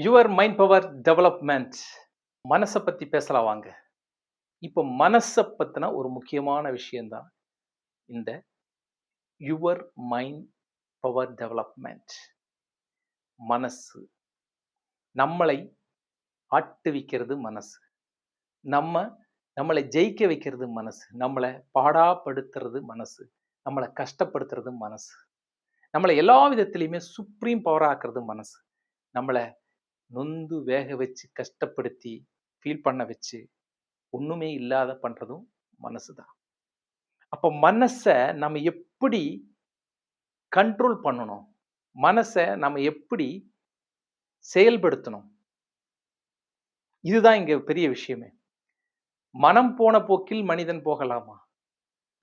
Your mind power development. மனசை பத்தி பேசலாம் வாங்க. இப்போ மனசை பத்தின ஒரு முக்கியமான விஷயம்தான் இந்த யுவர் மைண்ட் பவர் டெவலப்மெண்ட். மனசு நம்மளை ஆட்டுவிக்கிறது மனசு. நம்ம நம்மளை ஜெயிக்க வைக்கிறது மனசு. நம்மளை பாடாப்படுத்துறது மனசு. நம்மளை கஷ்டப்படுத்துறது மனசு. நம்மளை எல்லா விதத்திலையுமே சுப்ரீம் பவர் ஆக்குறது மனசு. நம்மளை நொந்து வேக வச்சு கஷ்டப்படுத்தி ஃபீல் பண்ண வச்சு ஒண்ணுமே இல்லாத பண்றதும் மனசுதான். அப்ப மனசை நம்ம எப்படி கண்ட்ரோல் பண்ணணும்? மனசை நம்ம எப்படி செயல்படுத்தணும்? இதுதான் இங்க பெரிய விஷயமே. மனம் போன போக்கில் மனிதன் போகலாமா?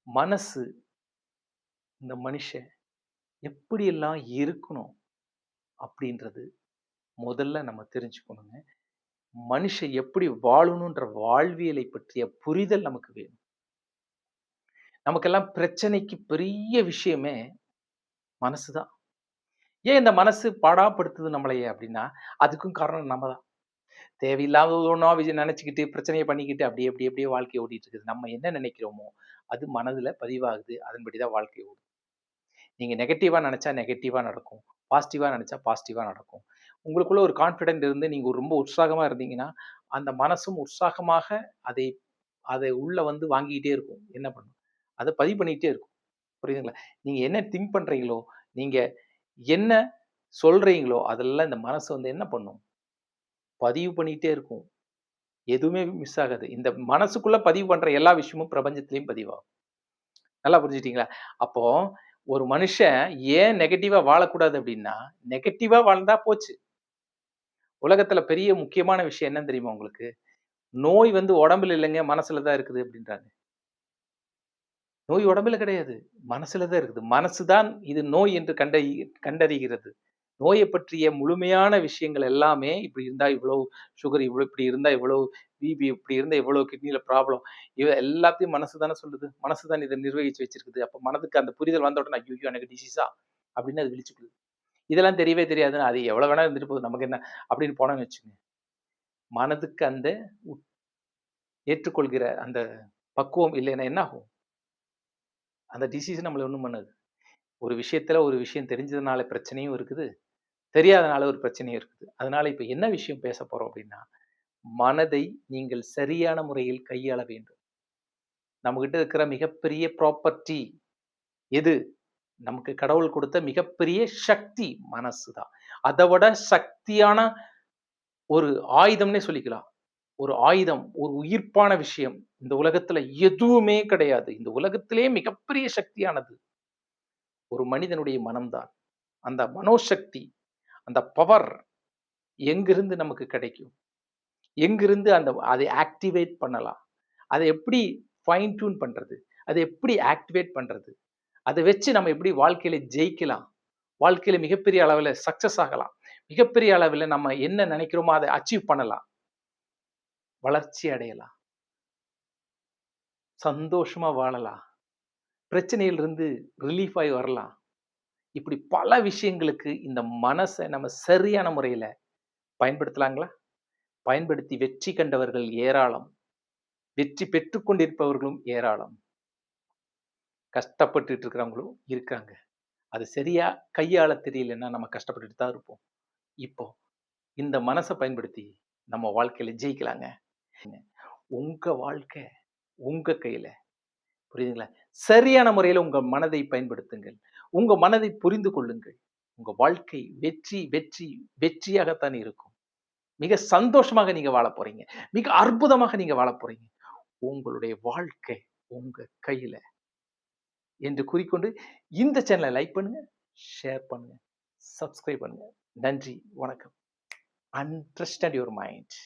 மனசு இந்த மனுஷன் எப்படியெல்லாம் இருக்கணும் அப்படின்றது முதல்ல நம்ம தெரிஞ்சுக்கணுங்க. மனுஷன் எப்படி வாழணுன்ற வாழ்வியலை பற்றிய புரிதல் நமக்கு வேணும். நமக்கெல்லாம் பிரச்சனைக்கு பெரிய விஷயமே மனசுதான். ஏன் இந்த மனசு பாடாப்படுத்துது நம்மளையே அப்படின்னா, அதுக்கும் காரணம் நம்ம தான். தேவையில்லாத ஒண்ணா நினைச்சுக்கிட்டு பிரச்சனையை பண்ணிக்கிட்டு அப்படியே அப்படியே அப்படியே வாழ்க்கை ஓடிட்டு இருக்குது. நம்ம என்ன நினைக்கிறோமோ அது மனதுல பதிவாகுது. அதன்படிதான் வாழ்க்கை ஓடும். நீங்க நெகட்டிவா நினைச்சா நெகட்டிவா நடக்கும். பாசிட்டிவா நினைச்சா பாசிட்டிவா நடக்கும். உங்களுக்குள்ள ஒரு கான்ஃபிடென்ட் இருந்து நீங்க ரொம்ப உற்சாகமா இருந்தீங்கன்னா, அந்த மனசும் உற்சாகமாக அதை அதை உள்ள வந்து வாங்கிக்கிட்டே இருக்கும். என்ன பண்ணும்? அதை பதிவு பண்ணிக்கிட்டே இருக்கும். புரியுதுங்களா? நீங்க என்ன திங்க் பண்றீங்களோ, நீங்க என்ன சொல்றீங்களோ, அதெல்லாம் இந்த மனசு வந்து என்ன பண்ணும்? பதிவு பண்ணிக்கிட்டே இருக்கும். எதுவுமே மிஸ் ஆகாது. இந்த மனசுக்குள்ள பதிவு பண்ற எல்லா விஷயமும் பிரபஞ்சத்திலயும் பதிவாகும். நல்லா புரிஞ்சுட்டீங்களா? அப்போ ஒரு மனுஷன் ஏன் நெகட்டிவா வாழக்கூடாது அப்படின்னா, நெகட்டிவா வாழ்ந்தா போச்சு. உலகத்துல பெரிய முக்கியமான விஷயம் என்னன்னு தெரியுமா உங்களுக்கு? நோய் வந்து உடம்புல இல்லைங்க, மனசுல தான் இருக்குது அப்படின்றாங்க. நோய் உடம்புல கிடையாது. மனசுல தான் இருக்குது. மனசு தான் இது நோய் என்று கண்டறிகிறது. நோயை பற்றிய முழுமையான விஷயங்கள் எல்லாமே இப்படி இருந்தா இவ்வளவு சுகர், இவ்வளவு இப்படி இருந்தா இவ்வளவு பிபி, இப்படி இருந்தா இவ்வளவு கிட்னில ப்ராப்ளம். எல்லாத்தையும் மனசு தானே சொல்லுது. மனசு தான் இதை நிர்வகிச்சு வச்சிருக்குது. அப்ப மனதுக்கு அந்த புரிதல் வந்த உடனே ஐயோ எனக்கு டிசீஸா அப்படின்னு அது விழிச்சுக்குது. இதெல்லாம் தெரியவே தெரியாதுன்னு அது எவ்வளவு வேணா இருந்துட்டு போகுது நமக்கு என்ன அப்படின்னு போனோம்னு வச்சுங்க. மனதுக்கு அந்த ஏற்றுக்கொள்கிற அந்த பக்குவம் இல்லைன்னா என்ன ஆகும்? அந்த டிசீஸ் நம்மள ஒண்ணும் பண்ணாது. ஒரு விஷயத்துல ஒரு விஷயம் தெரிஞ்சதுனால பிரச்சனையும் இருக்குது. தெரியாதனால ஒரு பிரச்சனையும் இருக்குது. அதனால இப்ப என்ன விஷயம் பேச போறோம் அப்படின்னா, மனதை நீங்கள் சரியான முறையில் கையாள வேண்டும். நம்மகிட்ட இருக்கிற மிகப்பெரிய ப்ராப்பர்ட்டி எது? நமக்கு கடவுள் கொடுத்த மிகப்பெரிய சக்தி மனசு தான். அதை விட சக்தியான ஒரு ஆயுதம்னே சொல்லிக்கலாம். ஒரு ஆயுதம், ஒரு உயிர்ப்பான விஷயம் இந்த உலகத்துல எதுவுமே கிடையாது. இந்த உலகத்திலே மிகப்பெரிய சக்தியானது ஒரு மனிதனுடைய மனம்தான். அந்த மனோசக்தி, அந்த பவர் எங்கிருந்து நமக்கு கிடைக்கும்? எங்கிருந்து அதை ஆக்டிவேட் பண்ணலாம்? அதை எப்படி ஃபைன் டியூன் பண்றது? அதை எப்படி ஆக்டிவேட் பண்றது? அதை வச்சு நம்ம எப்படி வாழ்க்கையில ஜெயிக்கலாம்? வாழ்க்கையில மிகப்பெரிய அளவுல சக்சஸ் ஆகலாம். மிகப்பெரிய அளவுல நம்ம என்ன நினைக்கிறோமோ அதை அச்சீவ் பண்ணலாம். வளர்ச்சி அடையலாம். சந்தோஷமா வாழலாம். பிரச்சனையிலிருந்து ரிலீஃப் ஆயி வரலாம். இப்படி பல விஷயங்களுக்கு இந்த மனச நம்ம சரியான முறையில பயன்படுத்தலாங்களா? பயன்படுத்தி வெற்றி கண்டவர்கள் ஏராளம். வெற்றி பெற்றுக் கொண்டிருப்பவர்களும் ஏராளம். கஷ்டப்பட்டுட்டு இருக்கிறவங்களும் இருக்காங்க. அது சரியா கையாள தெரியலன்னா நம்ம கஷ்டப்பட்டுட்டு தான் இருப்போம். இப்போ இந்த மனச பயன்படுத்தி நம்ம வாழ்க்கையில ஜெயிக்கலாங்க. உங்க வாழ்க்கை உங்க கையில. புரியுதுங்களா? சரியான முறையில உங்க மனதை பயன்படுத்துங்கள். உங்க மனதை புரிந்து கொள்ளுங்கள். உங்க வாழ்க்கை வெற்றி, வெற்றி, வெற்றியாகத்தான் இருக்கும். மிக சந்தோஷமாக நீங்க வாழப் போறீங்க. மிக அற்புதமாக நீங்க வாழப் போறீங்க. உங்களுடைய வாழ்க்கை உங்க கையில என்று கூறிக்கொண்டு இந்த சேனலை லைக் பண்ணுங்க, ஷேர் பண்ணுங்க, சப்ஸ்கிரைப் பண்ணுங்க. நன்றி, வணக்கம். Understand your mind.